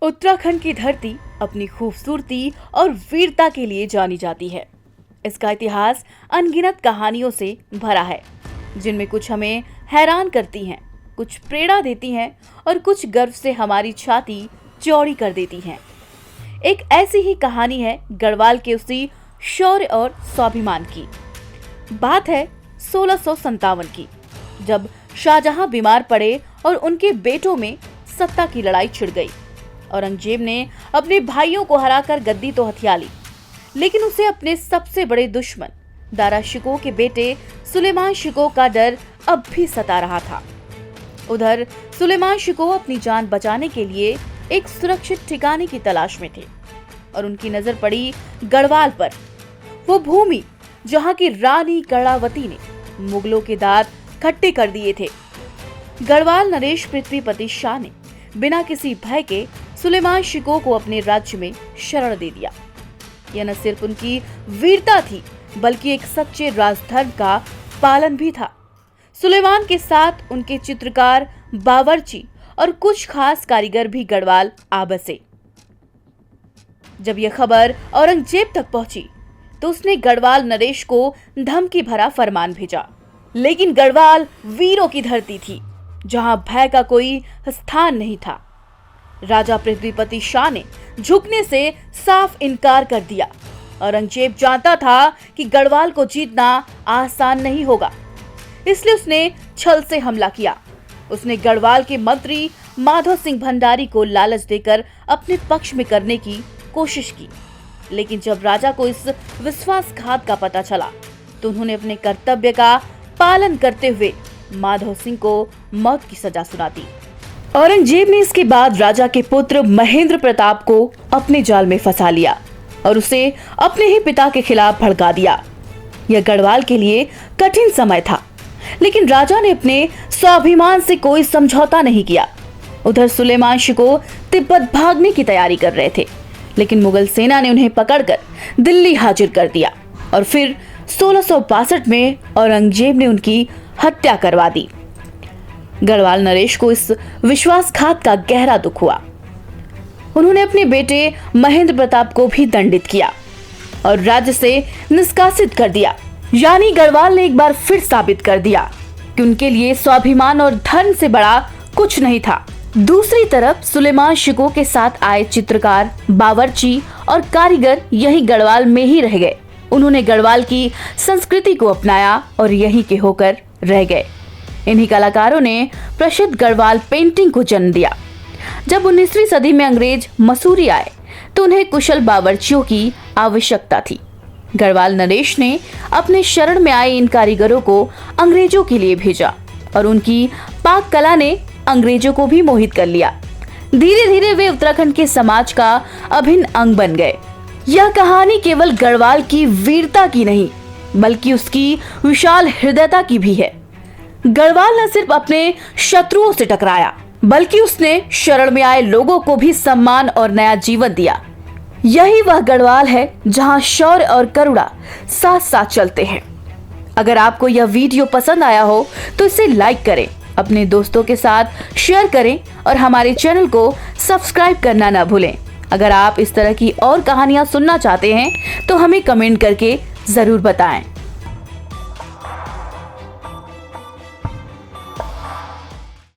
उत्तराखंड की धरती अपनी खूबसूरती और वीरता के लिए जानी जाती है। इसका इतिहास अनगिनत कहानियों से भरा है, जिनमें कुछ हमें हैरान करती हैं, कुछ प्रेरणा देती हैं और कुछ गर्व से हमारी छाती चौड़ी कर देती हैं। एक ऐसी ही कहानी है गढ़वाल के उसी शौर्य और स्वाभिमान की। बात है 1657 की, जब शाहजहां बीमार पड़े और उनके बेटों में सत्ता की लड़ाई छिड़ गई। औरंगजेब ने अपने भाइयों को हराकर गद्दी तो हथिया ली, लेकिन उसे अपने सबसे बड़े दुश्मन दारा शिकोह के बेटे सुलेमान शिकोह का डर अब भी सता रहा था। उधर सुलेमान शिकोह अपनी जान बचाने के लिए एक सुरक्षित ठिकाने की तलाश में थे और उनकी नजर पड़ी गढ़वाल पर, वो भूमि जहां की रानी कर्णावती ने मुगलों के दांत खट्टे कर दिए थे। गढ़वाल नरेश पृथ्वीपति शाह ने बिना किसी भय के सुलेमान शिकोह को अपने राज्य में शरण दे दिया। यह न सिर्फ उनकी वीरता थी, बल्कि एक सच्चे राजधर्म का पालन भी था। सुलेमान के साथ उनके चित्रकार, बावर्ची और कुछ खास कारीगर भी गढ़वाल आ बसे। जब यह खबर औरंगजेब तक पहुंची, तो उसने गढ़वाल नरेश को धमकी भरा फरमान भेजा। लेकिन गढ़वाल वीरों की धरती थी, जहां भय का कोई स्थान नहीं था। राजा पृथ्वीपति शाह ने झुकने से साफ इनकार कर दिया। औरंगजेब जानता था कि गढ़वाल को जीतना आसान नहीं होगा, इसलिए उसने छल से हमला किया। उसने गढ़वाल के मंत्री माधव सिंह भंडारी को लालच देकर अपने पक्ष में करने की कोशिश की, लेकिन जब राजा को इस विश्वासघात का पता चला, तो उन्होंने अपने कर्तव्य का पालन करते हुए माधव सिंह को मौत की सजा सुना दी। औरंगजेब ने इसके बाद राजा के पुत्र महेंद्र प्रताप को अपने जाल में फंसा लिया और उसे अपने ही पिता के खिलाफ भड़का दिया। यह गढ़वाल के लिए कठिन समय था, लेकिन राजा ने अपने स्वाभिमान से कोई समझौता नहीं किया। उधर सुलेमान शिकोह तिब्बत भागने की तैयारी कर रहे थे, लेकिन मुगल सेना ने उन्हें पकड़कर दिल्ली हाजिर कर दिया और फिर 1662 में औरंगजेब ने उनकी हत्या करवा दी। गढ़वाल नरेश को इस विश्वासघात का गहरा दुख हुआ। उन्होंने अपने बेटे महेंद्र प्रताप को भी दंडित किया और राज्य से निष्कासित कर दिया। यानी गढ़वाल ने एक बार फिर साबित कर दिया कि उनके लिए स्वाभिमान और धर्म से बड़ा कुछ नहीं था। दूसरी तरफ सुलेमान शिकोह के साथ आए चित्रकार, बावर्ची और कारीगर यही गढ़वाल में ही रह गए। उन्होंने गढ़वाल की संस्कृति को अपनाया और यहीं के होकर रह गए। इन्हीं कलाकारों ने प्रसिद्ध गढ़वाल पेंटिंग को जन्म दिया। जब 19वीं सदी में अंग्रेज मसूरी आए, तो उन्हें कुशल बावर्चियों की आवश्यकता थी। गढ़वाल नरेश ने अपने शरण में आए इन कारीगरों को अंग्रेजों के लिए भेजा और उनकी पाक कला ने अंग्रेजों को भी मोहित कर लिया। धीरे धीरे वे उत्तराखंड के समाज का अभिन्न अंग बन गए। यह कहानी केवल गढ़वाल की वीरता की नहीं, बल्कि उसकी विशाल हृदयता की भी है। गढ़वाल न सिर्फ अपने शत्रुओं से टकराया, बल्कि उसने शरण में आए लोगों को भी सम्मान और नया जीवन दिया। यही वह गढ़वाल है जहां शौर्य और करुणा साथ साथ चलते हैं। अगर आपको यह वीडियो पसंद आया हो तो इसे लाइक करें, अपने दोस्तों के साथ शेयर करें और हमारे चैनल को सब्सक्राइब करना न भूलें। अगर आप इस तरह की और कहानियां सुनना चाहते हैं तो हमें कमेंट करके जरूर बताएं।